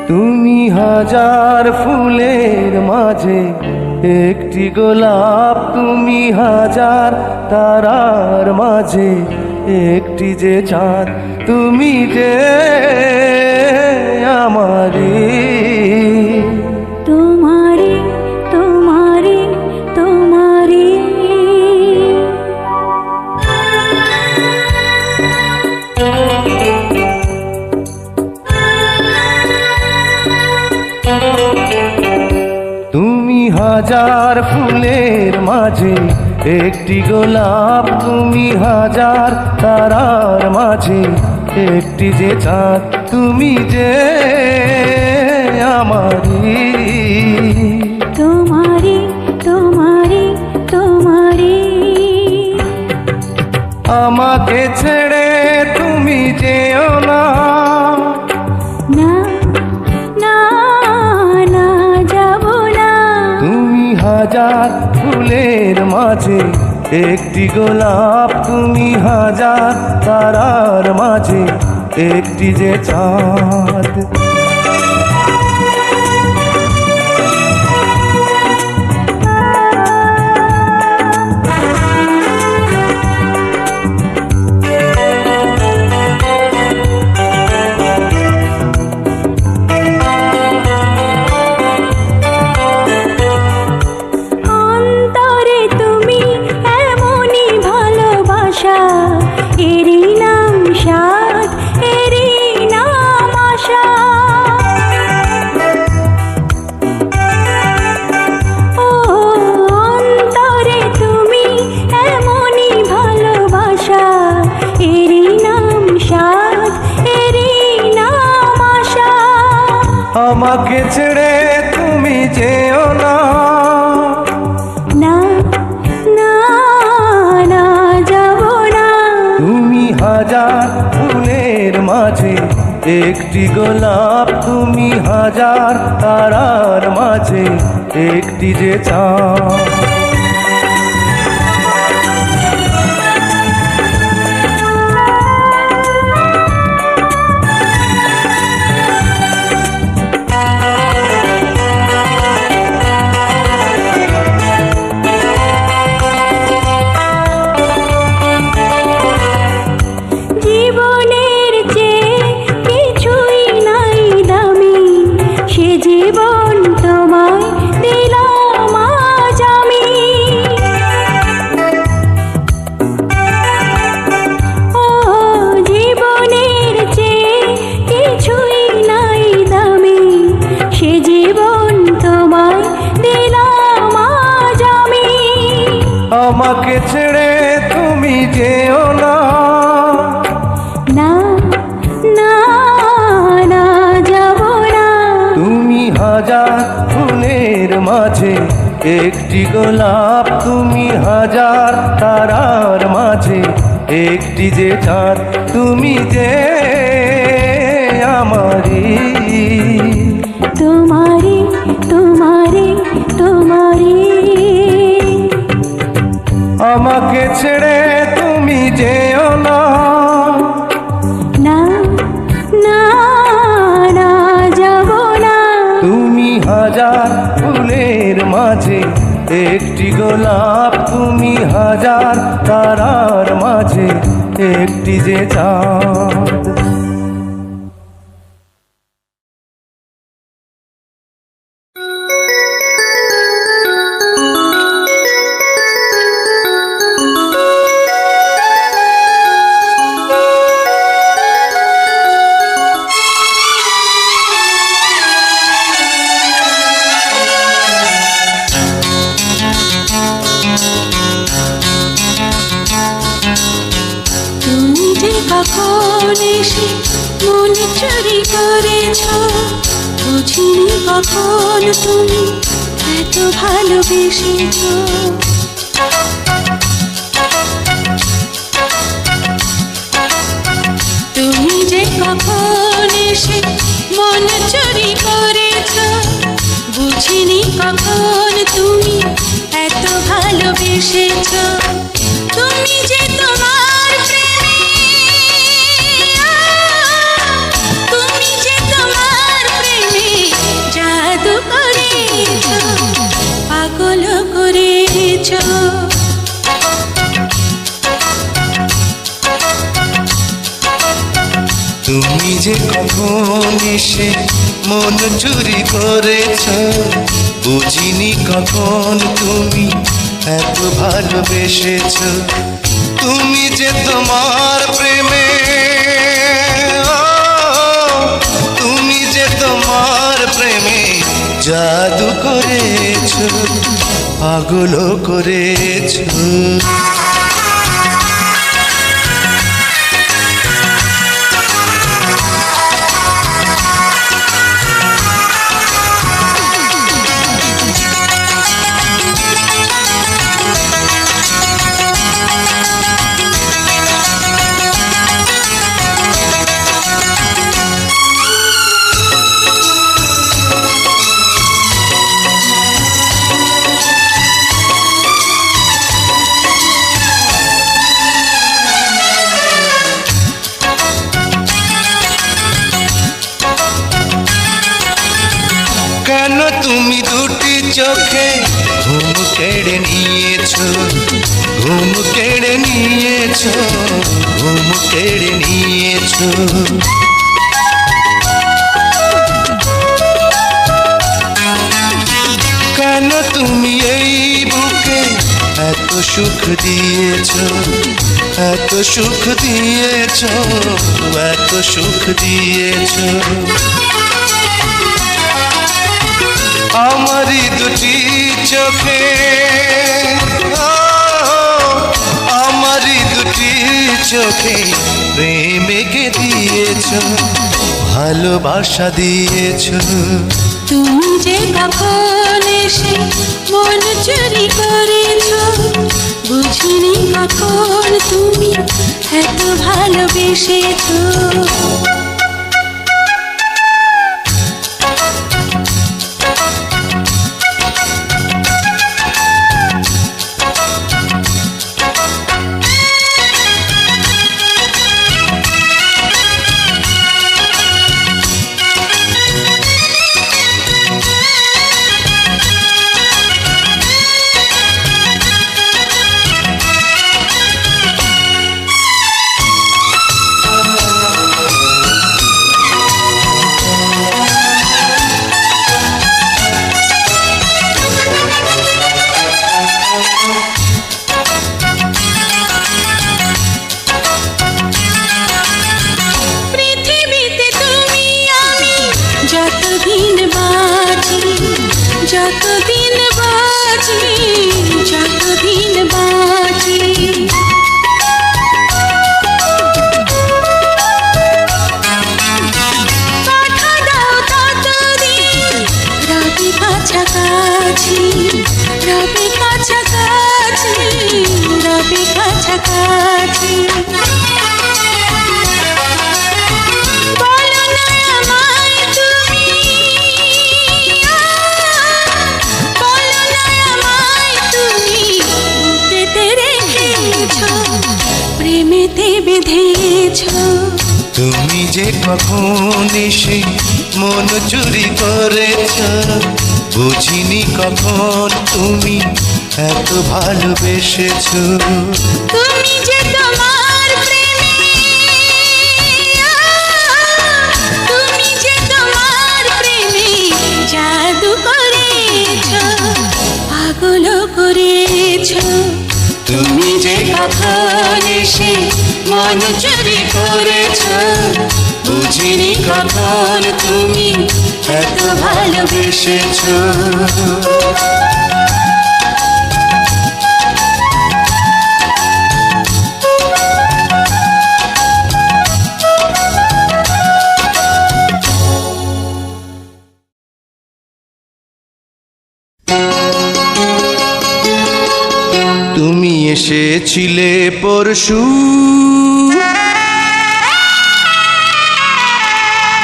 তুমি হাজার ফুলের মাঝে একটি গোলাপ, তুমি হাজার তারার মাঝে একটি যে চাঁদ, তুমি যে আমারি। তোমারি তোমারি তোমারি। তুমি হাজার ফুলের মাঝে একটি গোলাপ, তুমি হাজার তারার মাঝে একটি যে চাঁদ, তুমি যে আমারি। তোমারি তোমারি তোমারি। আমাকে ছেড়ে তুমি যেও না, না না না যাব না। তুমি হাজার ফুলের মাঝে একটি গোলাপ, তুমি হাজার তারার মাঝে একটি যে চাঁদ। অন্তরে তুমি এমনই ভালোবাসা, এরই নাম সাধ, এরই নাম আশা। ও অন্তরে তুমি এমনই ভালোবাসা, এরই নাম সাধ, এরই নাম আশা। আমাকে ছেড়ে তুমি যেও না, না না না যাব না। তুমি হাজার ফুলের মাঝে একটি গোলাপ, তুমি হাজার তারার মাঝে একটি যে চাঁদ। জীবনের চেয়ে কিছুই নাই দামি, সে জীবন তোমায় দিলাম আজ আমি। ও জীবনের চেয়ে কিছুই নাই দামি, সে জীবন তোমায় দিলাম আজ আমি। আমাকে ছেড়ে তুমি যেও না, না না না যাব না। তুমি হাজার ফুলের মাঝে একটি গোলাপ, তুমি হাজার তারার মাঝে একটি যে চাঁদ, তুমি যে আমারি। তোমারি তোমারি তোমারি। আমাকে ছেড়ে তুমি যেও না, না না না যাব না। তুমি হাজার ফুলের মাঝে একটি গোলাপ, তুমি হাজার তারার মাঝে একটি যে চাঁদ। তুমি যে কখন এসে মন চুরি করেছ, বুঝিনি কখন তুমি এত ভালোবেসেছ। তুমি যে কখন এসে মন চুরি করেছ, বুঝিনি কখন তুমি এত ভালোবেসেছ। তুমি যে তোমার প্রেমে, তুমি যে তোমার প্রেমে কখন এসে মন চুরি করেছ, বুঝিনি কখন তুমি এত ভালোবেসেছ। তুমি যে তোমার প্রেমে, তুমি যে তোমার প্রেমে জাদু করেছ, পাগল করেছ। কেন তুমি দুটি চোখে ঘুম কেড়ে নিয়েছ, ঘুম কেড়ে নিয়েছ, ঘুম কেড়ে নিয়েছ। কেন তুমি এই বুকে এত সুখ দিয়েছ, এত সুখ দিয়েছ, এত সুখ দিয়েছ। আমারই দুটি চোখে, আমারই দুটি চোখে প্রেমকে দিয়েছ, ভালোবাসা দিয়েছ। তুমি যে কখন এসে মন চুরি করেছ, বুঝিনি কখন তুমি এত ভালোবেসেছ। যতদিন বাঁচি, যতদিন বাঁচি, কথা দাও ততদিন রবি কাছাকাছি, রবি কাছাকাছি, রবি কাছাকাছি। প্রেমেতে বেঁধেছ, তুমি যে কখন এসে মন চুরি করেছ, বুঝিনি কখন তুমি এত ভালোবেসেছ। তুমি যে তোমার প্রেমে, তুমি যে তোমার প্রেমে জাদু করেছ, পাগল করেছ। তুমি যে কখন এসে মন চুরি করেছ, বুঝিনি কখন তুমি এত ভালোবেসেছ। তুমি এসেছিলে পরশু,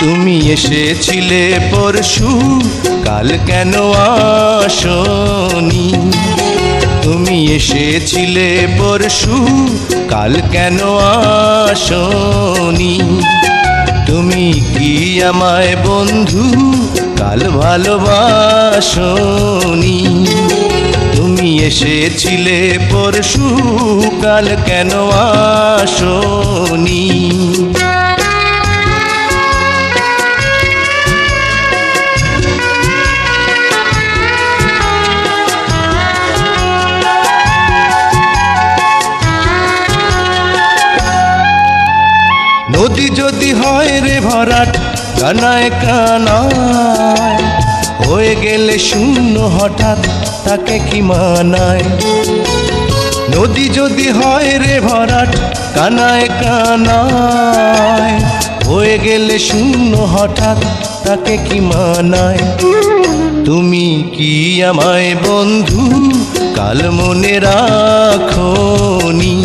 তুমি এসেছিলে পরশু, কাল কেন আসনি? তুমি এসেছিলে পরশু, কাল কেন আসনি? তুমি কি আমায় বন্ধু কাল ভালোবাসনি? তুমি এসেছিলে পরশু, কাল কেন আসনি? হয় রে ভরাট কানায় কানায়, হয়ে গেলে শূন্য হঠাৎ তাকে কি মানায়? নদী যদি হয় রে ভরাট কানায় কানায়, হয়ে গেলে শূন্য হঠাৎ তাকে কি মানায়? তুমি কি আমায় বন্ধু কাল মনে রাখোনি?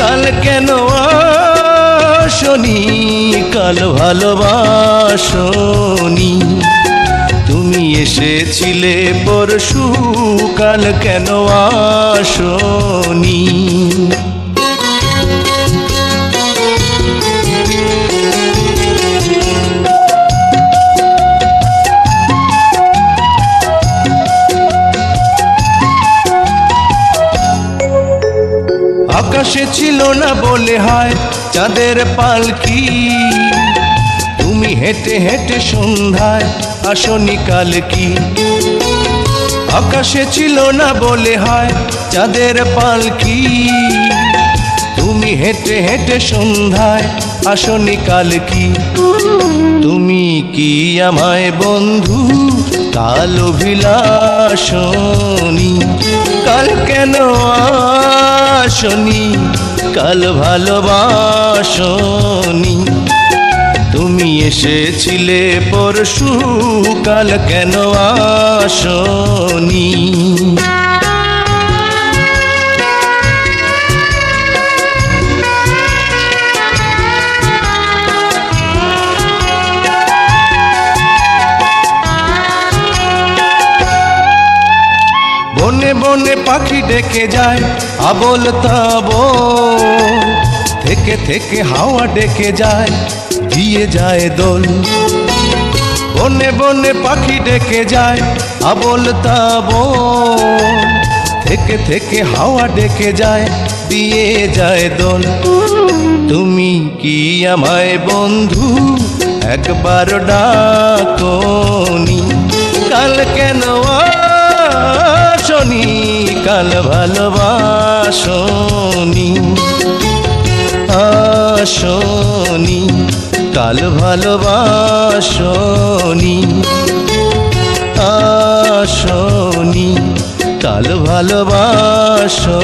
কাল কেন আসনি? কাল ভালোবাসনি। তুমি এসেছিলে পরশু, কাল কেন আসনি? আকাশে ছিল না বলে হয় চাঁদের পালকি, তুমি হেঁটে হেঁটে সন্ধ্যায় আসনি কাল কি? আকাশে ছিল না বলে হয় চাঁদের পালকি, তুমি হেঁটে হেঁটে সন্ধ্যায় আসনি কাল কি? তুমি কি আমায় বন্ধু কাল অভিলাষনি? কাল কেন আসনি? কাল ভালোবাসনি। তুমি এসেছিলে পরশু, কাল কেন আসনি? বনে বনে পাখি ডেকে যায় আবোল তাবোল, থেকে থেকে হাওয়া ডেকে যায় দিয়ে যায় দোল। বনে বনে পাখি ডেকে যায় আবোল তাবোল, থেকে থেকে হাওয়া ডেকে যায় দিয়ে যায় দোল। তুমি কি আমায় বন্ধু একবার ডাকনি? কাল কেন আসনি? কাল ভালোবাসনি। আসনি কাল ভালোবাসনি। আসনি কাল ভালোবাসনি।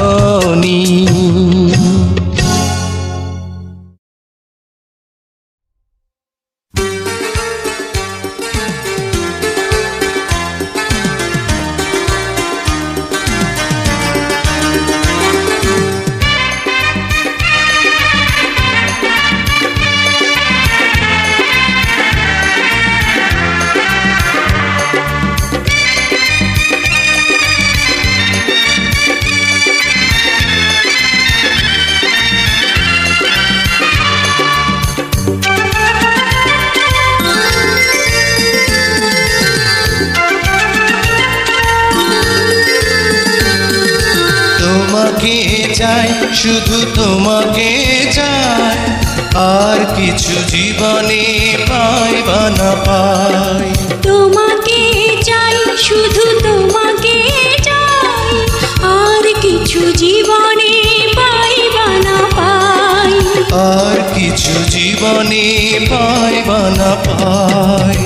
চাই শুধু তোমাকে চাই, আর কিছু জীবনে পাই বা না পাই। তোমাকে চাই শুধু তোমাকে চাই, আর কিছু জীবনে পাই বা না পাই। আর কিছু জীবনে পাই বা না পাই।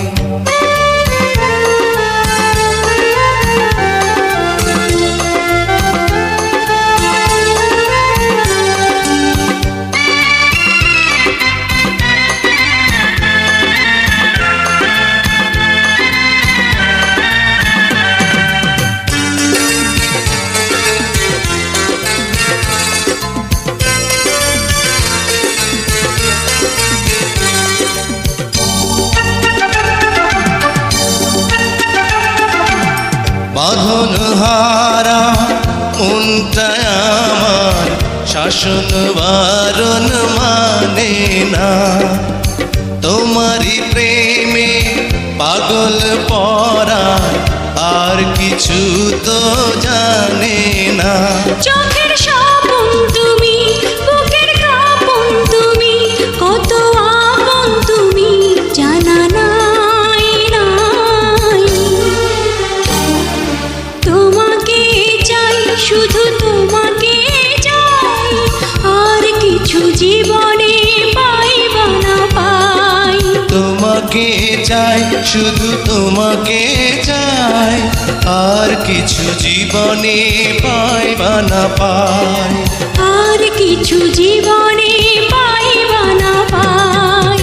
বাঁধন হারা মনটা আমার শাসন বারণ মানে না। তোমারই প্রেমে পাগল পরা আর কিছু তো জানে না। চোখের স্বপন তুমি, বুকের কাঁপন তুমি, কত আপন তুমি জানা নাই নাই। তোমাকে চাই শুধু তোমাকে চাই, আর কিছু জীবনে পাই বা না পাই। চাই, শুধু তোমাকে চাই, আর কিছু জীবনে পাই বা না পাই। আর কিছু জীবনে পাই বা না পাই।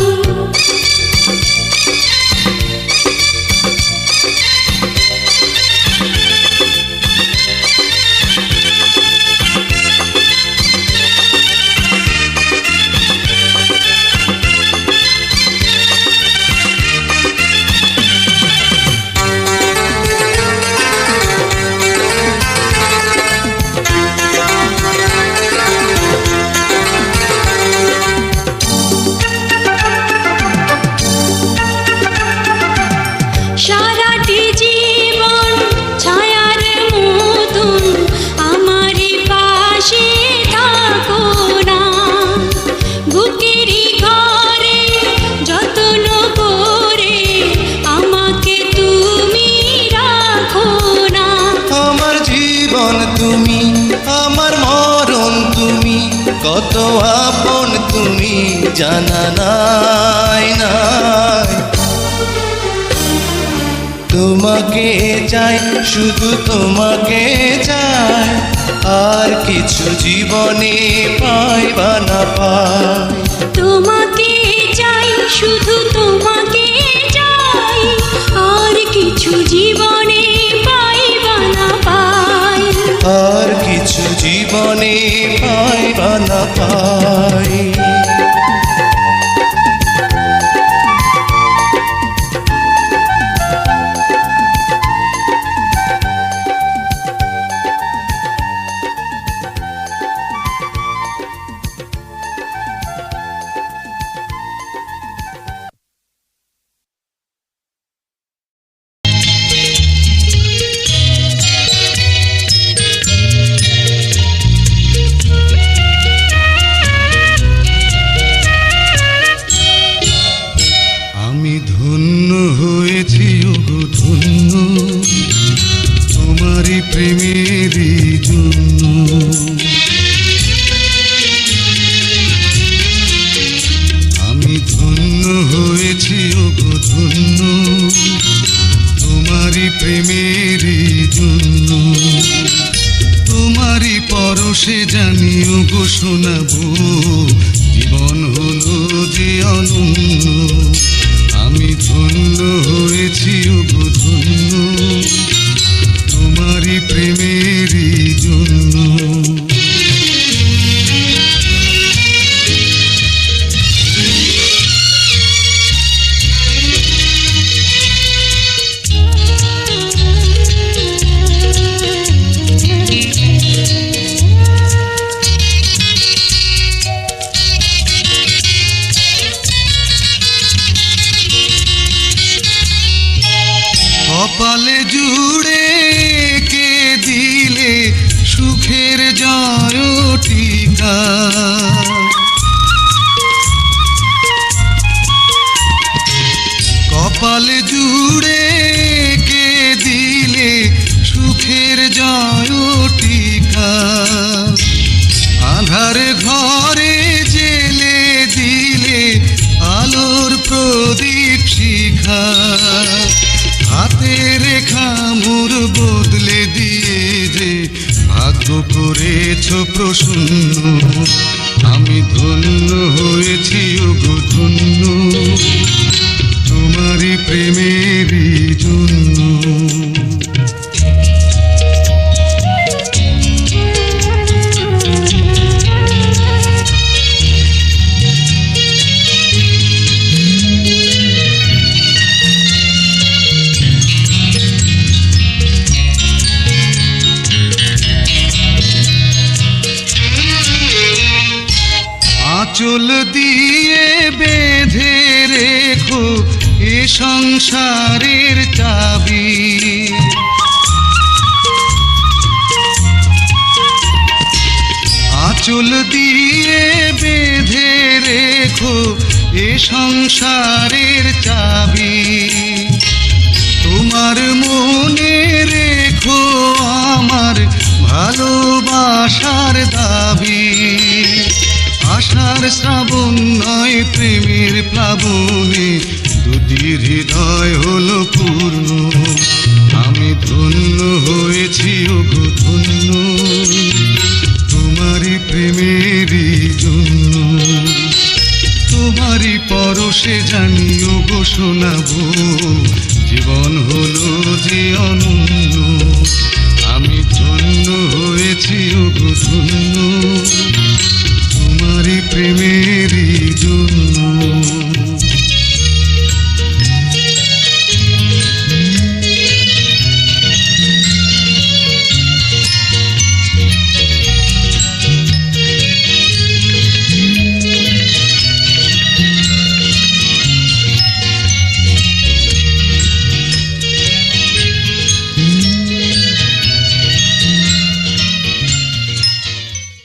সারাটি জীবন ছায়ার মতন আমারই পাশে থাকো না, বুকেরই ঘরে যত্ন করে আমাকে তুমি রাখো না। আমার জীবন তুমি, আমার মরণ তুমি, কত আপন তুমি জানা নাই নাই। তোমাকে চাই, শুধু তোমাকে চাই, আর কিছু জীবনে পাই বা না পাই। তোমাকে চাই, শুধু তোমাকে চাই, আর কিছু জীবনে পাই বা না পাই। আর কিছু জীবনে পাই বা না পাই। আমি ধন্য হয়েছি ওগো ধন্য, তোমারই প্রেমেরই জন্য। আমি ধন্য হয়েছি ওগো ধন্য, তোমারই প্রেমেরই জন্য। তোমারই পরশে জানি ওগো শোনাবো, জীবন হলো যে অনন্য। আমি ধন্য হয়েছি ওগো ধন্য, তোমারই প্রেমেরই জন্য। কপালে জুড়ে কে দিলে সুখের জয় টিকা, কপালে জুড়ে কে দিলে সুখের জয় টিকা। আধার ঘরে জেলে দিলে আলোর প্রদীপ শিখা। হাতে রেখা মোর বদলে দিয়ে যে ভাগ্য করেছ প্রসন্ন। আমি ধন্য হয়েছি ওগো ধন্য, তোমারই প্রেমেরই জন্য। আঁচল দিয়ে বেঁধে রেখো এ সংসারের চাবি। আঁচল দিয়ে বেঁধে রেখো এ সংসারের চাবি। তোমার মনে রেখো আমার ভালোবাসার দাবি। আশার শ্রাবণ নয় প্রেমের প্লাবনে দুটি হৃদয় হৃদয় হলো পূর্ণ, আমি ধন্য হয়েছি ওগো ধন্য, তোমারই প্রেমেরই জন্য। তোমারই পরশে জানি ওগো শোনাবো, জীবন হলো যে অনন্য, আমি ধন্য হয়েছি ওগো ধন্য, তোমারই প্রেমে